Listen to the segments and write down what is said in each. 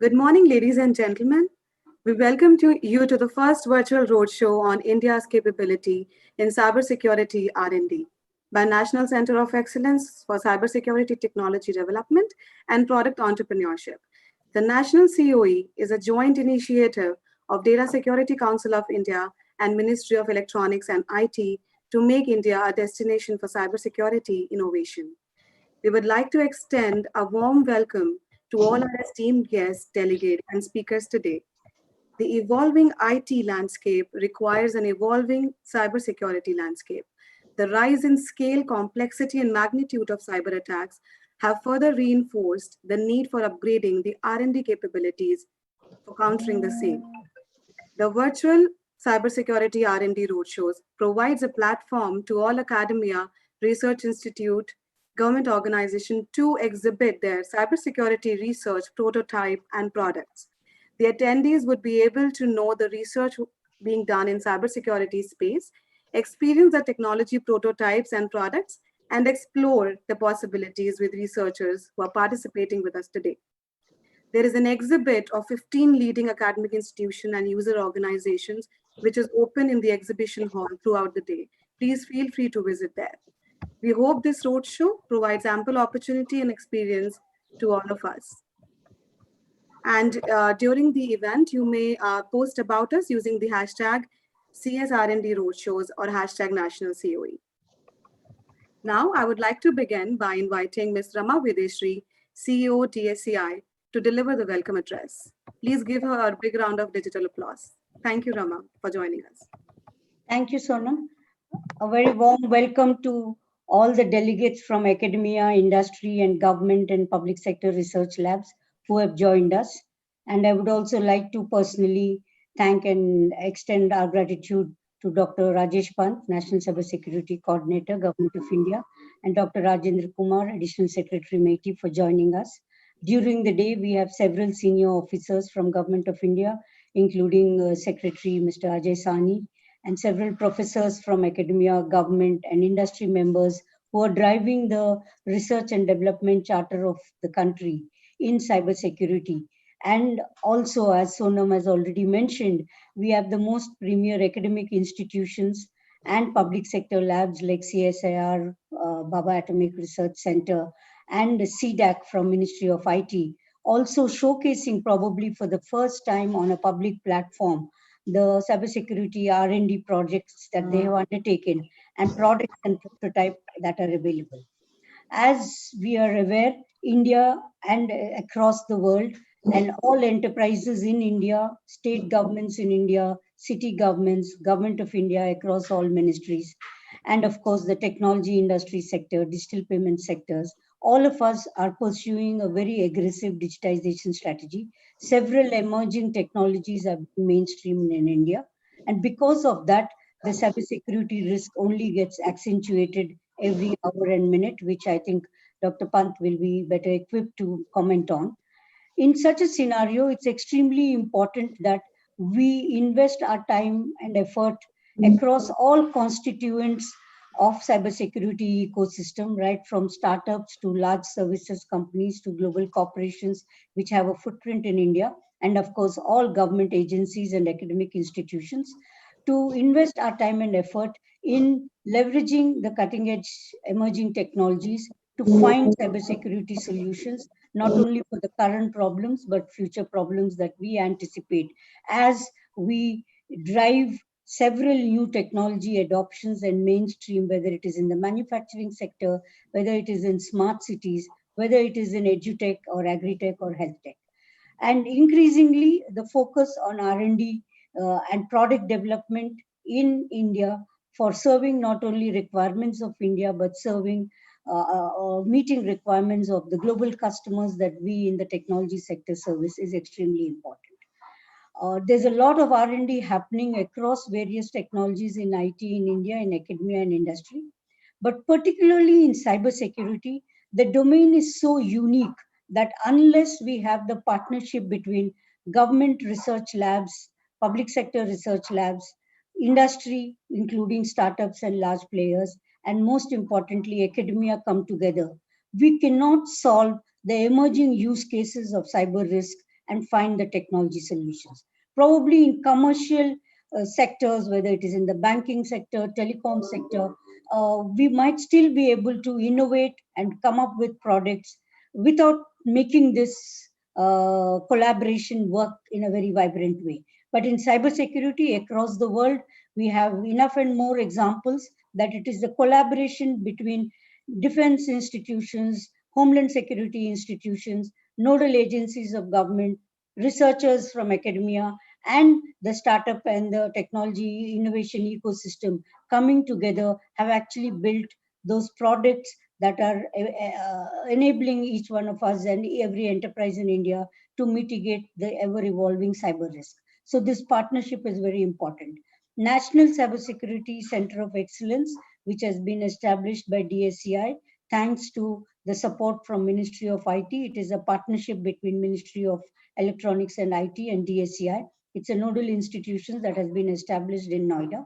Good morning, ladies and gentlemen. We welcome you to the first virtual roadshow on India's capability in cybersecurity R&D by National Center of Excellence for Cybersecurity Technology Development and Product Entrepreneurship. The National COE is a joint initiative of Data Security Council of India and Ministry of Electronics and IT to make India a destination for cybersecurity innovation. We would like to extend a warm welcome to all our esteemed guests, delegates, and speakers today. The evolving IT landscape requires an evolving cybersecurity landscape. The rise in scale, complexity, and magnitude of cyber attacks have further reinforced the need for upgrading the R&D capabilities for countering the same. The virtual cybersecurity R&D roadshows provides a platform to all academia, research institute, government organization to exhibit their cybersecurity research prototype and products. The attendees would be able to know the research being done in cybersecurity space, experience the technology prototypes and products, and explore the possibilities with researchers who are participating with us today. There is an exhibit of 15 leading academic institutions and user organizations, which is open in the exhibition hall throughout the day. Please feel free to visit there. We hope this roadshow provides ample opportunity and experience to all of us. And during the event, you may post about us using the hashtag CSRND Roadshows or hashtag National COE. Now, I would like to begin by inviting Ms. Rama Videshri, CEO TSCI, to deliver the welcome address. Please give her a big round of digital applause. Thank you, Rama, for joining us. Thank you, Sonam. A very warm welcome to all the delegates from academia, industry, and government and public sector research labs who have joined us. And I would also like to personally thank and extend our gratitude to Dr. Rajesh Pant, National Cybersecurity Coordinator, Government of India, and Dr. Rajendra Kumar, Additional Secretary MeitY, for joining us. During the day, we have several senior officers from Government of India, including Secretary Mr. Ajay Sani, and several professors from academia, government, and industry members who are driving the research and development charter of the country in cybersecurity. And also, as Sonam has already mentioned, we have the most premier academic institutions and public sector labs like CSIR, Baba Atomic Research Center, and CDAC from Ministry of IT, also showcasing probably for the first time on a public platform the cybersecurity R&D projects that they have undertaken and products and prototypes that are available. As we are aware, India and across the world and all enterprises in India, state governments in India, city governments, Government of India across all ministries, and of course the technology industry sector, digital payment sectors, all of us are pursuing a very aggressive digitization strategy. Several emerging technologies are mainstreamed in India. And because of that, the cybersecurity risk only gets accentuated every hour and minute, which I think Dr. Pant will be better equipped to comment on. In such a scenario, it's extremely important that we invest our time and effort across all constituents of cybersecurity ecosystem, right from startups to large services companies to global corporations which have a footprint in India, and of course all government agencies and academic institutions, to invest our time and effort in leveraging the cutting edge emerging technologies to find cybersecurity solutions, not only for the current problems, but future problems that we anticipate as we drive several new technology adoptions and mainstream, whether it is in the manufacturing sector, whether it is in smart cities, whether it is in edutech or agritech or health tech. And increasingly, the focus on R&D and product development in India for serving not only requirements of India, but serving meeting requirements of the global customers that we in the technology sector service is extremely important. There's a lot of R&D happening across various technologies in IT in India, in academia and industry. But particularly in cybersecurity, the domain is so unique that unless we have the partnership between government research labs, public sector research labs, industry, including startups and large players, and most importantly, academia come together, we cannot solve the emerging use cases of cyber risk and find the technology solutions. Probably in commercial sectors, whether it is in the banking sector, telecom sector, we might still be able to innovate and come up with products without making this collaboration work in a very vibrant way. But in cybersecurity across the world, we have enough and more examples that it is the collaboration between defense institutions, homeland security institutions, nodal agencies of government, researchers from academia, and the startup and the technology innovation ecosystem coming together have actually built those products that are enabling each one of us and every enterprise in India to mitigate the ever-evolving cyber risk. So this partnership is very important. National Cybersecurity Center of Excellence, which has been established by DSCI, thanks to the support from Ministry of IT. It is a partnership between Ministry of Electronics and IT and DSCI. It's a nodal institution that has been established in Noida.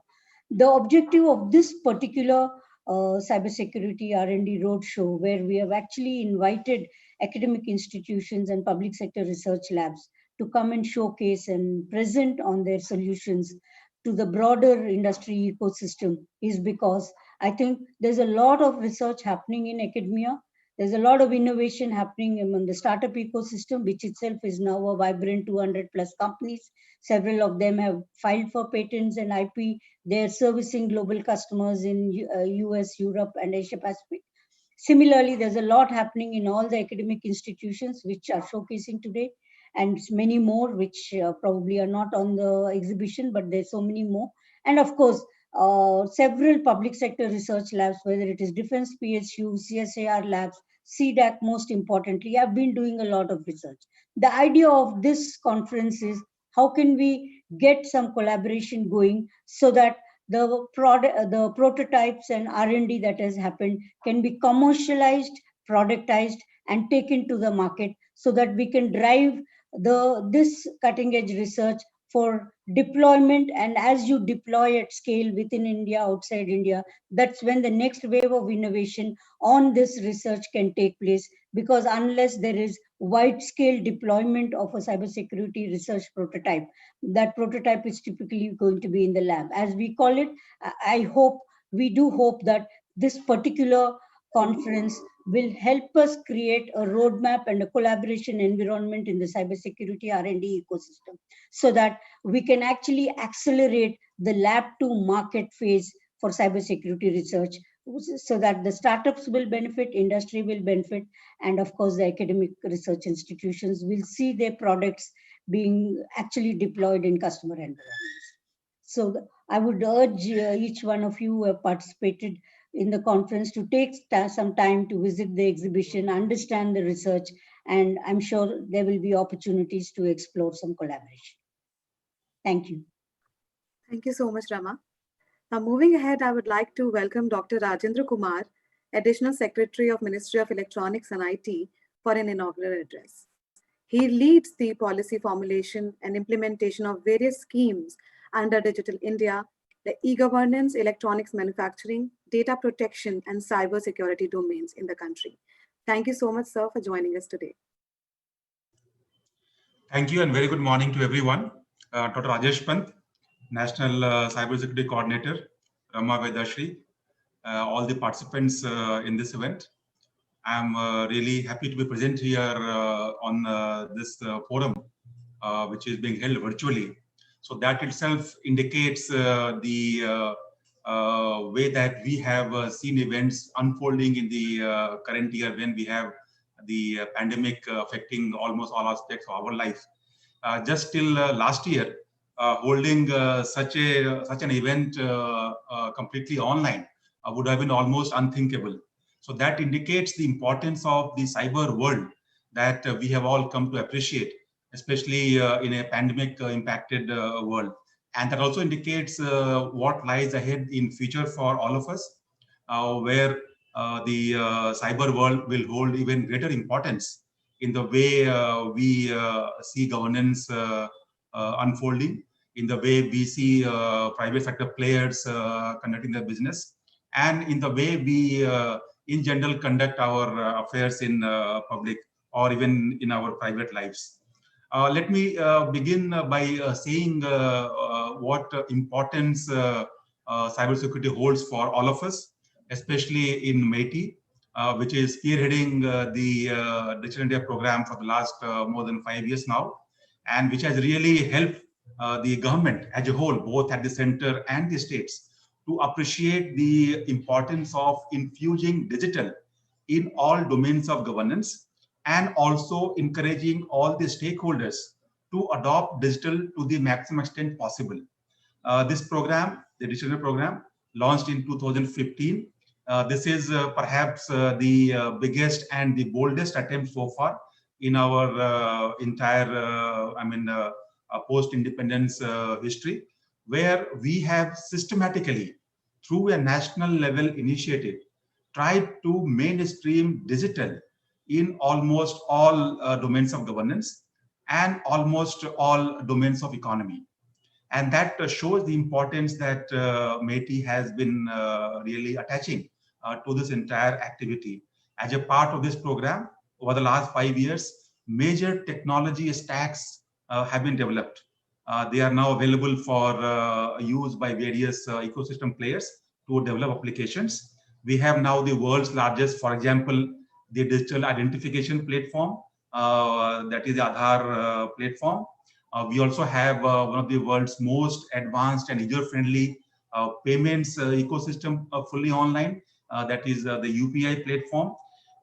The objective of this particular cybersecurity R&D roadshow, where we have actually invited academic institutions and public sector research labs to come and showcase and present on their solutions to the broader industry ecosystem, is because I think there's a lot of research happening in academia. There's a lot of innovation happening among the startup ecosystem, which itself is now a vibrant 200 plus companies. Several of them have filed for patents and IP. They're servicing global customers in US, Europe, and Asia Pacific. Similarly, there's a lot happening in all the academic institutions which are showcasing today, and many more which probably are not on the exhibition, but there's so many more. And of course, several public sector research labs, whether it is Defense PSU, CSIR labs, CDAC most importantly, have been doing a lot of research. The idea of this conference is how can we get some collaboration going so that the prototypes and R&D that has happened can be commercialized, productized, and taken to the market so that we can drive this cutting edge research for deployment. And as you deploy at scale within India, outside India, that's when the next wave of innovation on this research can take place. Because unless there is wide scale deployment of a cybersecurity research prototype, that prototype is typically going to be in the lab. As we call it, we do hope that this particular conference will help us create a roadmap and a collaboration environment in the cybersecurity R&D ecosystem so that we can actually accelerate the lab to market phase for cybersecurity research so that the startups will benefit, industry will benefit, and of course the academic research institutions will see their products being actually deployed in customer environments. So I would urge each one of you who have participated in the conference to take some time to visit the exhibition, understand the research, and I'm sure there will be opportunities to explore some collaboration. Thank you. Thank you so much, Rama. Now, moving ahead, I would like to welcome Dr. Rajendra Kumar, Additional Secretary of Ministry of Electronics and IT, for an inaugural address. He leads the policy formulation and implementation of various schemes under Digital India, the e-governance, electronics manufacturing, data protection, and cyber security domains in the country. Thank you so much, sir, for joining us today. Thank you and very good morning to everyone. Dr. Rajesh Pant, National Cybersecurity Coordinator, Rama Vedashri, all the participants in this event. I'm really happy to be present here on this forum, which is being held virtually. So that itself indicates the way that we have seen events unfolding in the current year when we have the pandemic affecting almost all aspects of our life. Just till last year, holding such an event completely online would have been almost unthinkable. So that indicates the importance of the cyber world that we have all come to appreciate, especially in a pandemic impacted world. And that also indicates what lies ahead in future for all of us, where the cyber world will hold even greater importance in the way we see governance unfolding, in the way we see private sector players conducting their business, and in the way we in general conduct our affairs in public or even in our private lives. Let me begin by saying what importance cybersecurity holds for all of us, especially in MeitY, which is spearheading the Digital India program for the last more than 5 years now, and which has really helped the government as a whole, both at the center and the states, to appreciate the importance of infusing digital in all domains of governance, and also encouraging all the stakeholders to adopt digital to the maximum extent possible. This program, the digital program, launched in 2015. This is perhaps the biggest and the boldest attempt so far in our entire, post-independence history, where we have systematically, through a national level initiative, tried to mainstream digital in almost all domains of governance and almost all domains of economy. And that shows the importance that MeitY has been really attaching to this entire activity. As a part of this program, over the last 5 years, major technology stacks have been developed. They are now available for use by various ecosystem players to develop applications. We have now the world's largest, for example, the digital identification platform, that is the Aadhaar platform. We also have one of the world's most advanced and user-friendly payments ecosystem fully online, that is the UPI platform.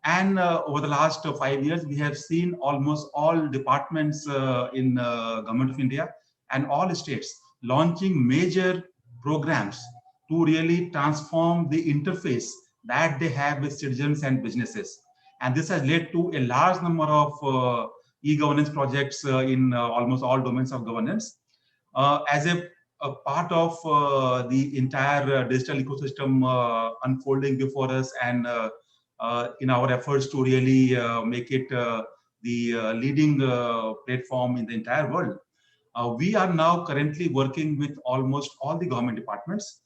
And over the last 5 years, we have seen almost all departments in Government of India and all states launching major programs to really transform the interface that they have with citizens and businesses. And this has led to a large number of e-governance projects in almost all domains of governance. As a part of the entire digital ecosystem unfolding before us, and in our efforts to really make it the leading platform in the entire world, we are now currently working with almost all the government departments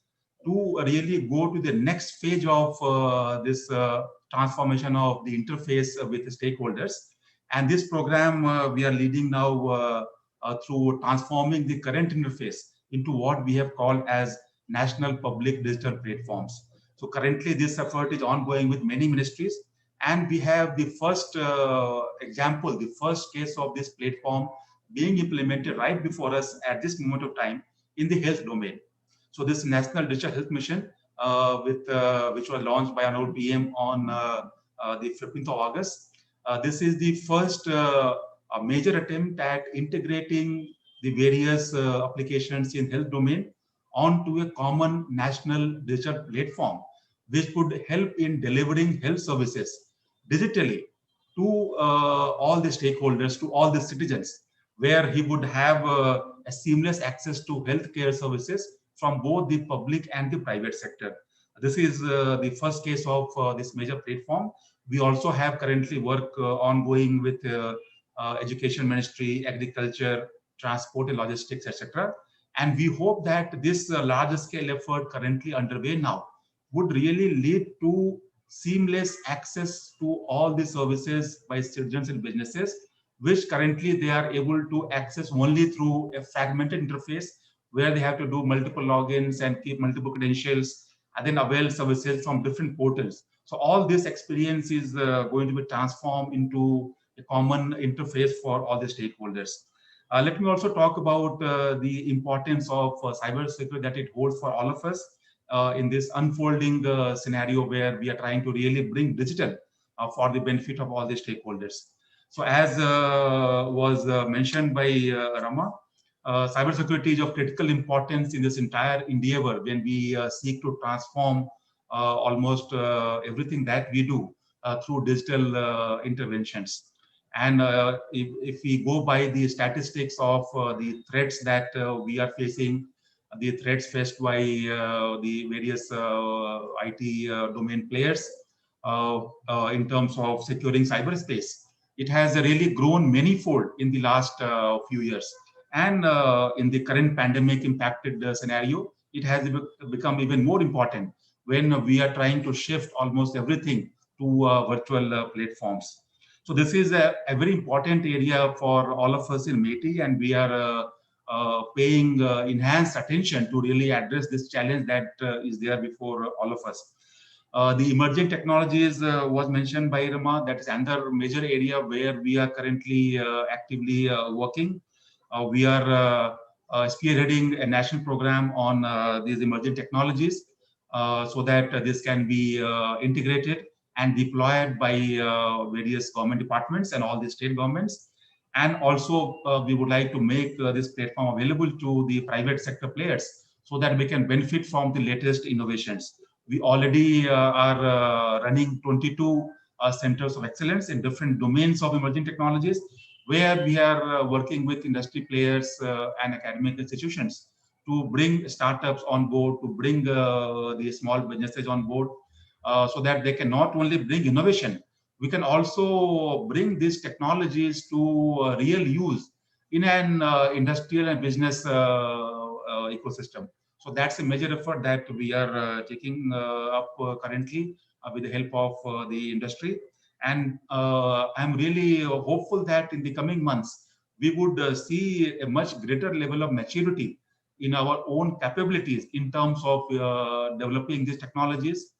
to really go to the next phase of this transformation of the interface with the stakeholders. And this program we are leading now through transforming the current interface into what we have called as National Public Digital Platforms. So currently this effort is ongoing with many ministries, and we have the first example, the first case of this platform being implemented right before us at this moment of time in the health domain. So this National Digital Health Mission, which was launched by our PM on the 15th of August, this is the first major attempt at integrating the various applications in health domain onto a common national digital platform, which would help in delivering health services digitally to all the stakeholders, to all the citizens, where he would have a seamless access to healthcare services from both the public and the private sector. This is the first case of this major platform. We also have currently work ongoing with Education Ministry, Agriculture, Transport and Logistics, etc. And we hope that this larger scale effort currently underway now would really lead to seamless access to all the services by citizens and businesses, which currently they are able to access only through a fragmented interface where they have to do multiple logins and keep multiple credentials and then avail services from different portals. So all this experience is going to be transformed into a common interface for all the stakeholders. Let me also talk about the importance of cybersecurity that it holds for all of us in this unfolding scenario where we are trying to really bring digital for the benefit of all the stakeholders. So as was mentioned by Rama, cybersecurity is of critical importance in this entire endeavor when we seek to transform almost everything that we do through digital interventions. And if we go by the statistics of the threats that we are facing, the threats faced by the various IT domain players in terms of securing cyberspace, it has really grown manyfold in the last few years. And in the current pandemic impacted scenario, it has become even more important when we are trying to shift almost everything to virtual platforms. So this is a very important area for all of us in METI, and we are paying enhanced attention to really address this challenge that is there before all of us. The emerging technologies was mentioned by Rama. That is another major area where we are currently actively working. We are spearheading a national program on these emerging technologies so that this can be integrated and deployed by various government departments and all the state governments. And also, we would like to make this platform available to the private sector players so that we can benefit from the latest innovations. We already are running 22 centers of excellence in different domains of emerging technologies, where we are working with industry players and academic institutions to bring startups on board, to bring the small businesses on board, so that they can not only bring innovation, we can also bring these technologies to real use in an industrial and business ecosystem. So that's a major effort that we are taking up currently with the help of the industry. And I'm really hopeful that in the coming months, we would see a much greater level of maturity in our own capabilities in terms of developing these technologies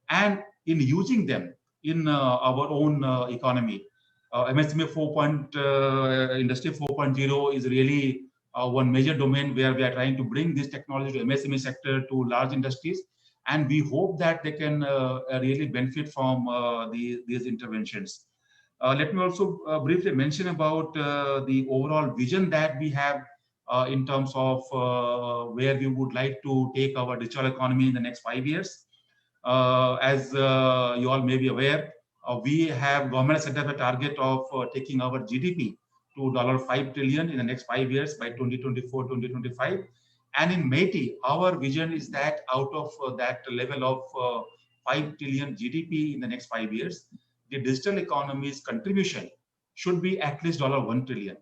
and in using them in our own economy. MSME 4. Industry 4.0 is really one major domain where we are trying to bring this technology to MSME sector, to large industries, and we hope that they can really benefit from these interventions. Let me also briefly mention about the overall vision that we have in terms of where we would like to take our digital economy in the next 5 years. As you all may be aware, we have government set up a target of taking our GDP to $5 trillion in the next 5 years by 2024-2025. And in METI, our vision is that out of that level of 5 trillion GDP in the next 5 years, the digital economy's contribution should be at least $1 trillion.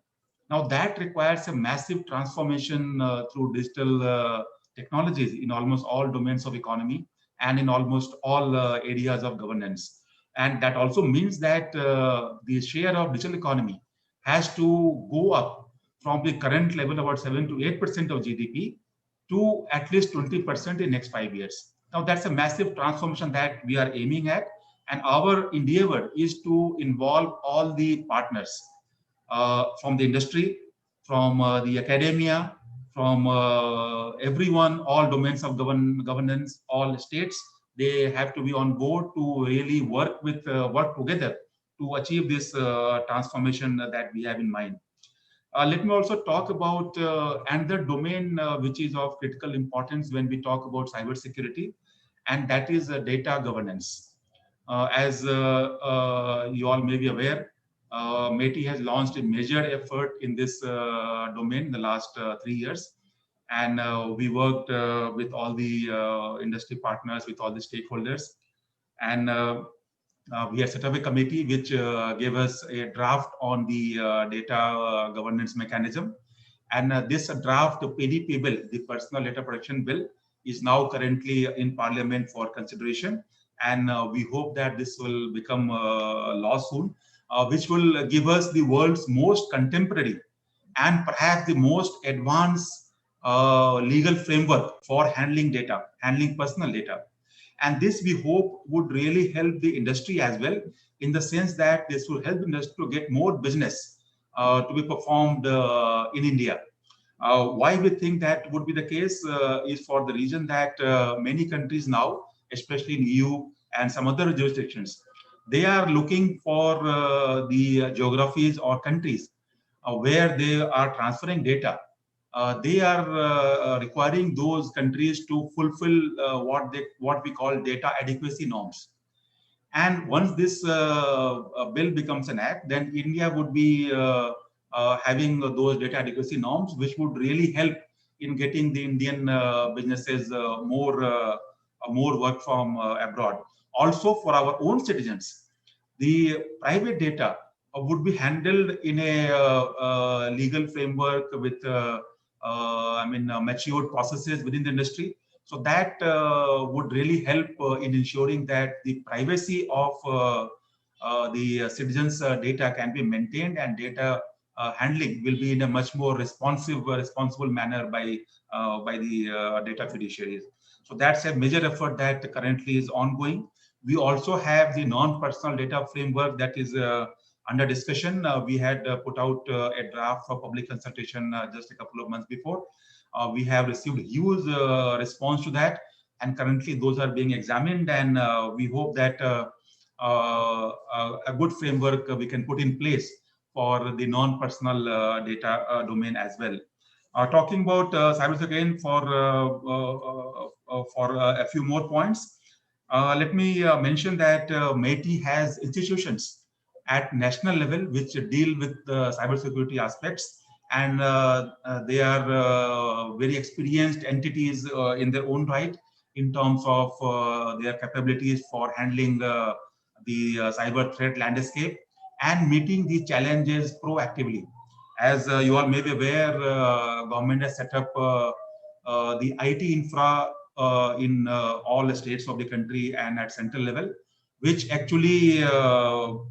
Now that requires a massive transformation through digital technologies in almost all domains of economy and in almost all areas of governance. And that also means that the share of digital economy has to go up from the current level about 7 to 8% of GDP to at least 20% in next 5 years. Now that's a massive transformation that we are aiming at, and our endeavor is to involve all the partners from the industry, from the academia, from everyone, all domains of governance, all states. They have to be on board to really work together to achieve this transformation that we have in mind. Let me also talk about another domain which is of critical importance when we talk about cybersecurity, and that is data governance. As you all may be aware, METI has launched a major effort in this domain in the last 3 years. And we worked with all the industry partners, with all the stakeholders. And we had set up a committee which gave us a draft on the data governance mechanism. And this draft PDP bill, the Personal Data Protection Bill, is now currently in Parliament for consideration. And we hope that this will become law soon, which will give us the world's most contemporary and perhaps the most advanced legal framework for handling data, handling personal data. And this, we hope, would really help the industry as well, in the sense that this will help the industry to get more business to be performed in India. Why we think that would be the case is for the reason that many countries now, especially in EU and some other jurisdictions, they are looking for the geographies or countries where they are transferring data. They are requiring those countries to fulfill what we call data adequacy norms. And once this bill becomes an act, then India would be having those data adequacy norms, which would really help in getting the Indian businesses more work from abroad. Also, for our own citizens, the private data would be handled in a legal framework with matured processes within the industry. So that would really help in ensuring that the privacy of the citizens' data can be maintained and data handling will be in a much more responsible manner by the data fiduciaries. So that's a major effort that currently is ongoing. We also have the non-personal data framework that is under discussion. We had put out a draft for public consultation just a couple of months before. We have received huge response to that, and currently those are being examined, and we hope that a good framework we can put in place for the non-personal data domain as well. Talking about cybersecurity for a few more points, let me mention that MeitY has institutions at national level which deal with cybersecurity aspects, and they are very experienced entities in their own right in terms of their capabilities for handling the cyber threat landscape and meeting these challenges proactively. As you all may be aware, government has set up the IT infra in all the states of the country and at central level, which actually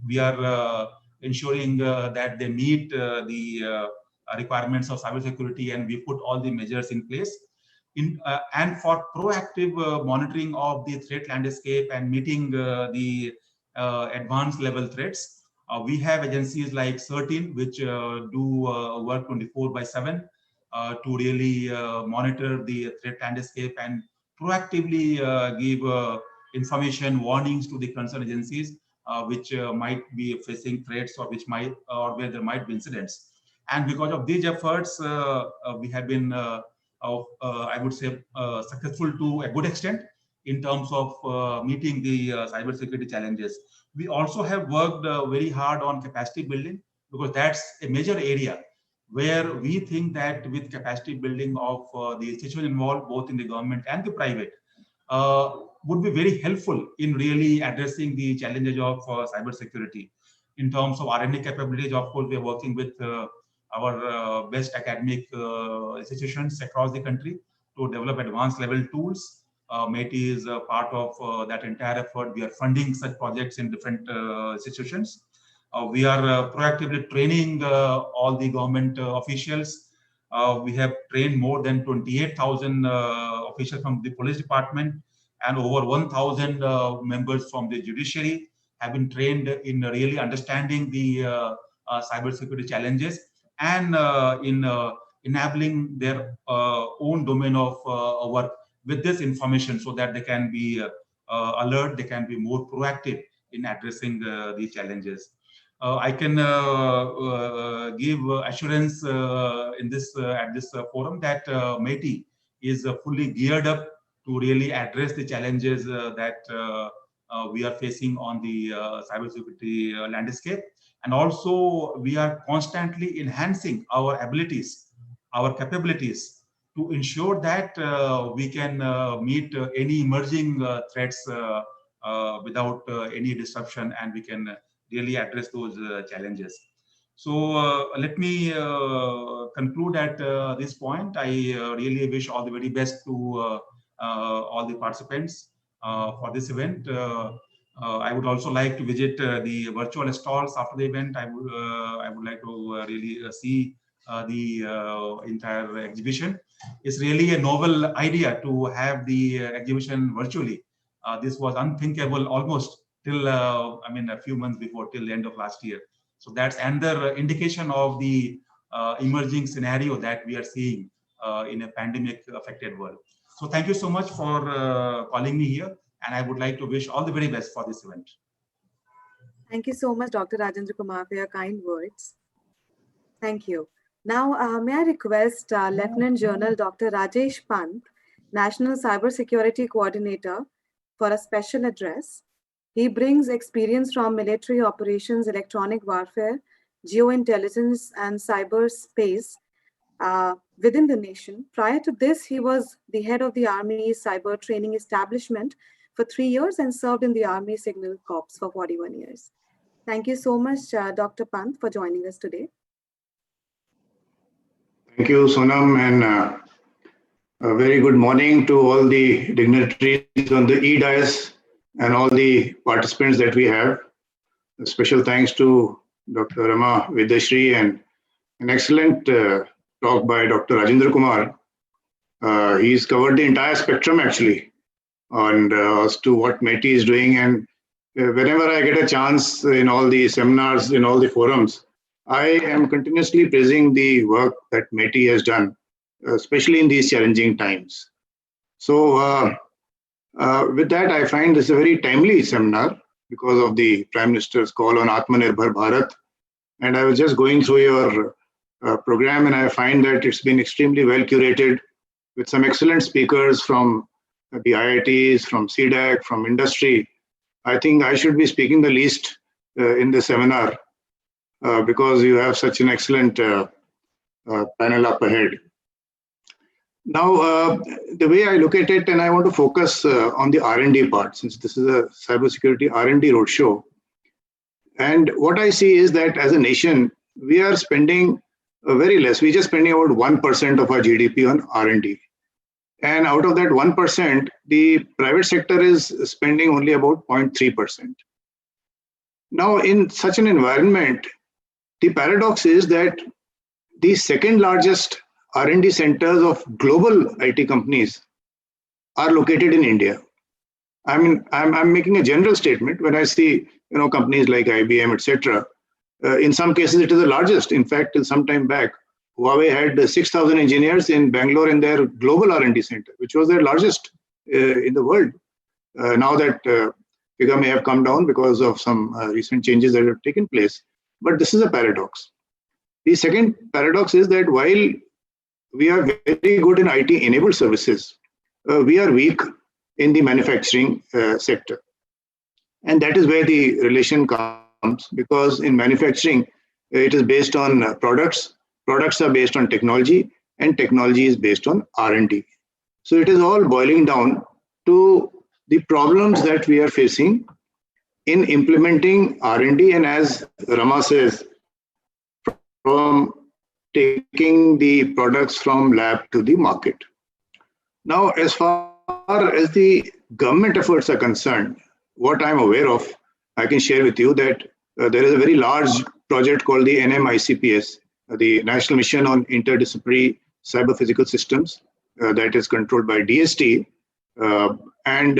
we are ensuring that they meet the requirements of cybersecurity, and we put all the measures in place. And for proactive monitoring of the threat landscape and meeting the advanced level threats, we have agencies like CERT-In, which do work 24/7 to really monitor the threat landscape and proactively give information warnings to the concerned agencies which might be facing threats or where there might be incidents. And because of these efforts, we have been, I would say, successful to a good extent in terms of meeting the cybersecurity challenges. We also have worked very hard on capacity building, because that's a major area where we think that with capacity building of the institutions involved, both in the government and the private, would be very helpful in really addressing the challenges of cybersecurity. In terms of R&D capabilities, of course, we are working with our best academic institutions across the country to develop advanced level tools. MeitY is a part of that entire effort. We are funding such projects in different institutions. We are proactively training all the government officials. We have trained more than 28,000 officials from the police department, and over 1,000 members from the judiciary have been trained in really understanding the cybersecurity challenges and in enabling their own domain of work with this information, so that they can be alert, they can be more proactive in addressing these challenges. I can give assurance in this at this forum that MeitY is fully geared up to really address the challenges that we are facing on the cybersecurity landscape. And also, we are constantly enhancing our abilities, our capabilities, to ensure that we can meet any emerging threats without any disruption, and we can really address those challenges. So let me conclude at this point. I really wish all the very best to all the participants for this event. I would also like to visit the virtual stalls after the event. I would like to really see the entire exhibition. It's really a novel idea to have the exhibition virtually. This was unthinkable almost till a few months before, till the end of last year. So that's another indication of the emerging scenario that we are seeing in a pandemic-affected world. So thank you so much for calling me here, and I would like to wish all the very best for this event. Thank you so much, Dr. Rajendra Kumar, for your kind words. Thank you. Now, may I request Lieutenant General Dr. Rajesh Pant, National Cybersecurity Coordinator, for a special address. He brings experience from military operations, electronic warfare, geointelligence, and cyberspace within the nation. Prior to this, he was the head of the Army's cyber training establishment for 3 years and served in the Army Signal Corps for 41 years. Thank you so much, Dr. Pant, for joining us today. Thank you, Sonam, and a very good morning to all the dignitaries on the e-dais and all the participants that we have. A special thanks to Dr. Rama Vidyashree and an excellent talk by Dr. Rajendra Kumar. He's covered the entire spectrum actually on as to what METI is doing. And whenever I get a chance in all the seminars, in all the forums, I am continuously praising the work that METI has done, especially in these challenging times. So with that, I find this a very timely seminar because of the Prime Minister's call on Atmanirbhar Bharat. And I was just going through your program, and I find that it's been extremely well curated with some excellent speakers from the IITs, from CDAC, from industry. I think I should be speaking the least in the seminar because you have such an excellent panel up ahead. Now, the way I look at it, and I want to focus on the R&D part, since this is a cybersecurity R&D roadshow. And what I see is that as a nation, we are spending very less. We're just spending about 1% of our GDP on R&D. And out of that 1%, the private sector is spending only about 0.3%. Now, in such an environment, the paradox is that the second largest R&D centers of global IT companies are located in India. I mean, I'm making a general statement when I see companies like IBM, etc. In some cases, it is the largest. In fact, some time back, Huawei had 6,000 engineers in Bangalore in their global R&D center, which was their largest in the world. Now that figure may have come down because of some recent changes that have taken place. But this is a paradox. The second paradox is that while we are very good in IT-enabled services, we are weak in the manufacturing sector. And that is where the relation comes, because in manufacturing, it is based on products. Products are based on technology, and technology is based on R&D. So it is all boiling down to the problems that we are facing in implementing R&D, and as Rama says, from taking the products from lab to the market. Now, as far as the government efforts are concerned, what I'm aware of, I can share with you that there is a very large project called the NMICPS, the National Mission on Interdisciplinary Cyber Physical Systems, that is controlled by DST. And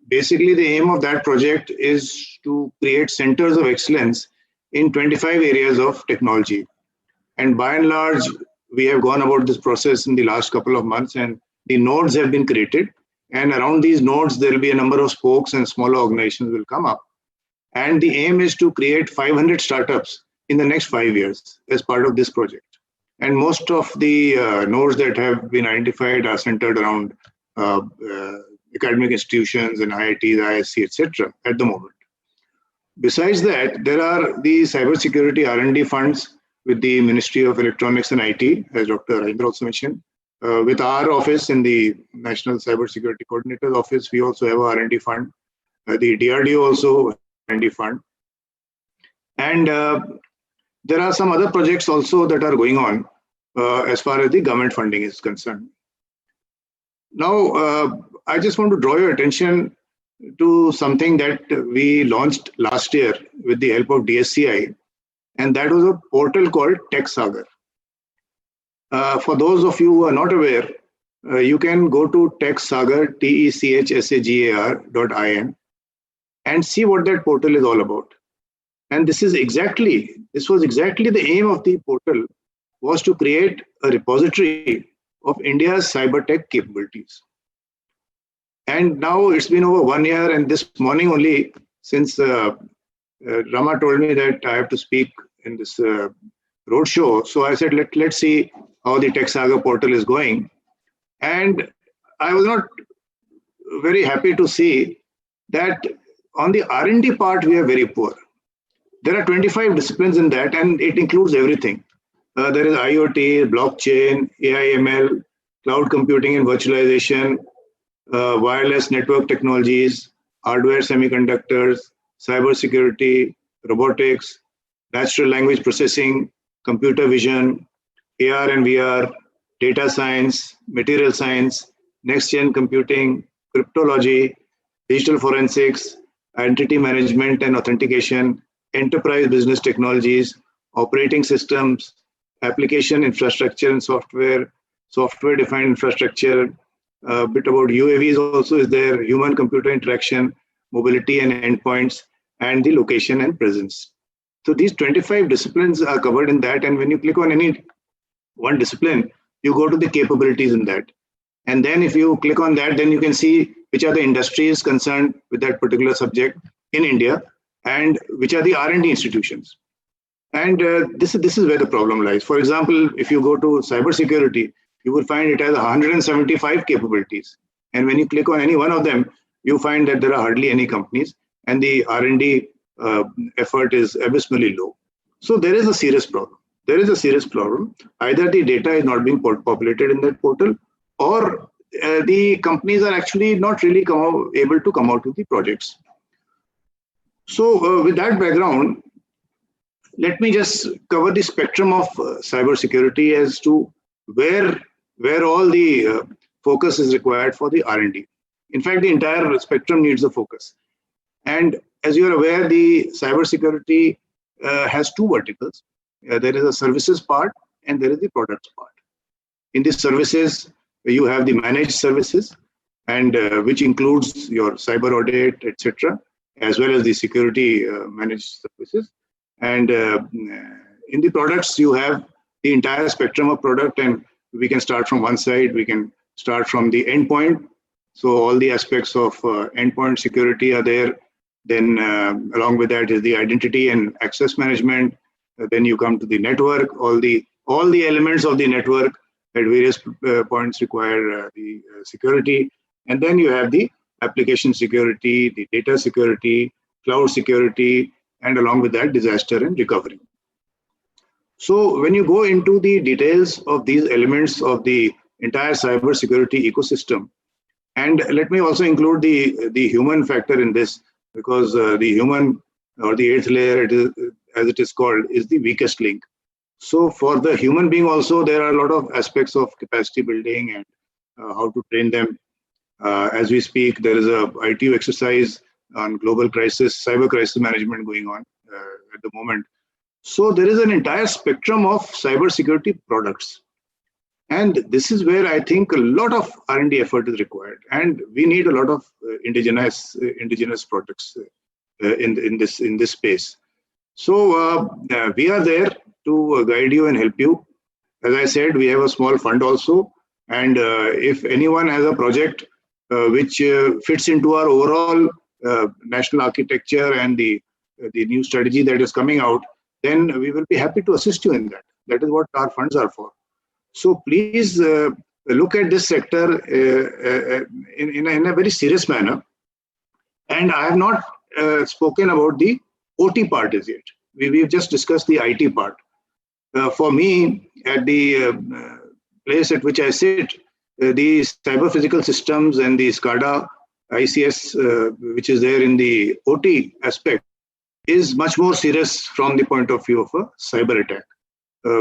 basically the aim of that project is to create centers of excellence in 25 areas of technology. And by and large, we have gone about this process in the last couple of months, and the nodes have been created. And around these nodes, there will be a number of spokes and smaller organizations will come up. And the aim is to create 500 startups in the next 5 years as part of this project. And most of the nodes that have been identified are centered around academic institutions and IITs, ISC, etc. at the moment. Besides that, there are the cybersecurity R&D funds with the Ministry of Electronics and IT, as Dr. Rajendra also mentioned. With our office in the National Cybersecurity Coordinator's Office, we also have a R&D fund. The DRDO also R&D fund. And there are some other projects also that are going on as far as the government funding is concerned. Now, I just want to draw your attention to something that we launched last year with the help of DSCI, and that was a portal called TechSagar. For those of you who are not aware, you can go to TechSagar, techsagar.in, and see what that portal is all about. And this was exactly the aim of the portal, was to create a repository of India's cyber tech capabilities. And now it's been over 1 year, and this morning only, since Rama told me that I have to speak in this roadshow, so I said, let's see how the TechSagar portal is going. And I was not very happy to see that on the R&D part, we are very poor. There are 25 disciplines in that, and it includes everything. There is IoT, blockchain, AI, ML, cloud computing and virtualization, wireless network technologies, hardware semiconductors, cybersecurity, robotics, natural language processing, computer vision, AR and VR, data science, material science, next-gen computing, cryptology, digital forensics, identity management and authentication, enterprise business technologies, operating systems, application infrastructure and software-defined infrastructure. A bit about UAVs also is there, human-computer interaction, mobility and endpoints, and the location and presence. So these 25 disciplines are covered in that. And when you click on any one discipline, you go to the capabilities in that. And then if you click on that, then you can see which are the industries concerned with that particular subject in India and which are the R&D institutions. And this is where the problem lies. For example, if you go to cybersecurity, you will find it has 175 capabilities. And when you click on any one of them, you find that there are hardly any companies and the R&D effort is abysmally low. So there is a serious problem. There is a serious problem. Either the data is not being populated in that portal, or the companies are actually not really able to come out with the projects. So with that background, let me just cover the spectrum of cybersecurity as to where all the focus is required for the R&D. In fact, the entire spectrum needs a focus. And as you are aware, the cybersecurity has two verticals. There is a services part and there is the products part. In the services, you have the managed services, and which includes your cyber audit, etc., as well as the security managed services. And in the products, you have the entire spectrum of product, and we can start from one side. We can start from the endpoint. So all the aspects of endpoint security are there. Then along with that is the identity and access management. Then you come to the network. All the elements of the network at various points require the security. And then you have the application security, the data security, cloud security, and along with that, disaster and recovery. So when you go into the details of these elements of the entire cybersecurity ecosystem, and let me also include the human factor in this, because the human, or the eighth layer, as it is called, is the weakest link. So for the human being also, there are a lot of aspects of capacity building and how to train them. As we speak, there is a ITU exercise on global crisis, cyber crisis management going on at the moment. So there is an entire spectrum of cybersecurity products. And this is where I think a lot of R&D effort is required. And we need a lot of indigenous products in this space. So we are there to guide you and help you. As I said, we have a small fund also. And if anyone has a project which fits into our overall national architecture and the new strategy that is coming out, then we will be happy to assist you in that. That is what our funds are for. So please look at this sector in a very serious manner. And I have not spoken about the OT part as yet. We've just discussed the IT part. For me, at the place at which I sit, the cyber physical systems and the SCADA ICS, which is there in the OT aspect, is much more serious from the point of view of a cyber attack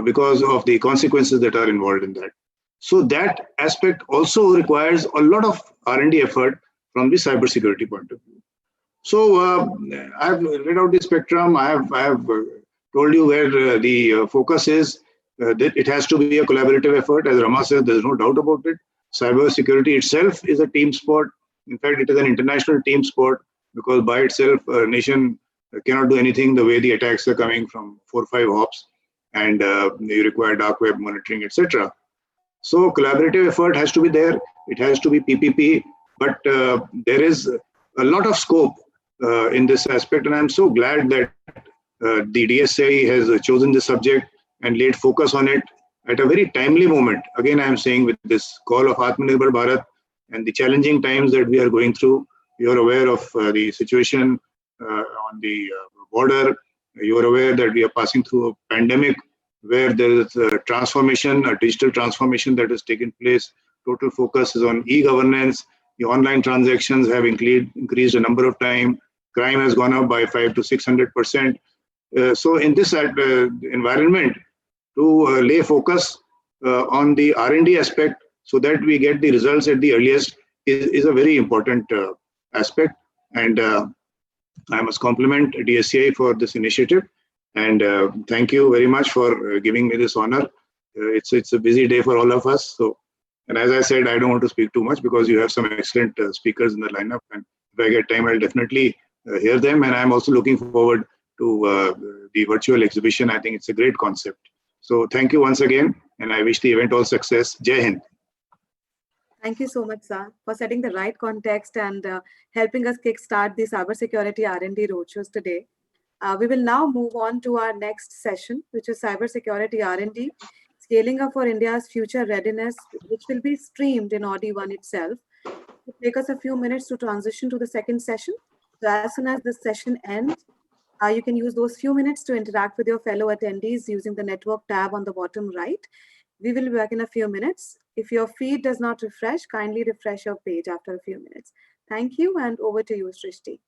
because of the consequences that are involved in that. So that aspect also requires a lot of R&D effort from the cybersecurity point of view. So I have laid out the spectrum. I have told you where the focus is. That it has to be a collaborative effort. As Rama said, there's no doubt about it. Cybersecurity itself is a team sport. In fact, it is an international team sport, because by itself, a nation cannot do anything the way the attacks are coming from 4 or 5 hops, and you require dark web monitoring, etc. So collaborative effort has to be there. It has to be PPP, but there is a lot of scope in this aspect, and I'm so glad that the DSA has chosen this subject and laid focus on it at a very timely moment. Again, I am saying, with this call of Atmanirbhar Bharat and the challenging times that we are going through, you are aware of the situation on the border. You are aware that we are passing through a pandemic where there is a transformation, a digital transformation that has taken place. Total focus is on e-governance. The online transactions have increased a number of times. Crime has gone up by 500 to 600%. So in this environment, to lay focus on the R&D aspect so that we get the results at the earliest is a very important aspect. And I must compliment DSCI for this initiative, and thank you very much for giving me this honor. It's a busy day for all of us. So, and as I said, I don't want to speak too much because you have some excellent speakers in the lineup, and if I get time, I'll definitely hear them. And I'm also looking forward to the virtual exhibition. I think it's a great concept. So thank you once again, and I wish the event all success. Jai Hind. Thank you so much, sir, for setting the right context and helping us kickstart the cybersecurity R&D roadshows today. We will now move on to our next session, which is cybersecurity R&D, scaling up for India's future readiness, which will be streamed in Audi-1 itself. It will take us a few minutes to transition to the second session. So as soon as this session ends, you can use those few minutes to interact with your fellow attendees using the network tab on the bottom right. We will be back in a few minutes. If your feed does not refresh, kindly refresh your page after a few minutes. Thank you, and over to you, Srishti.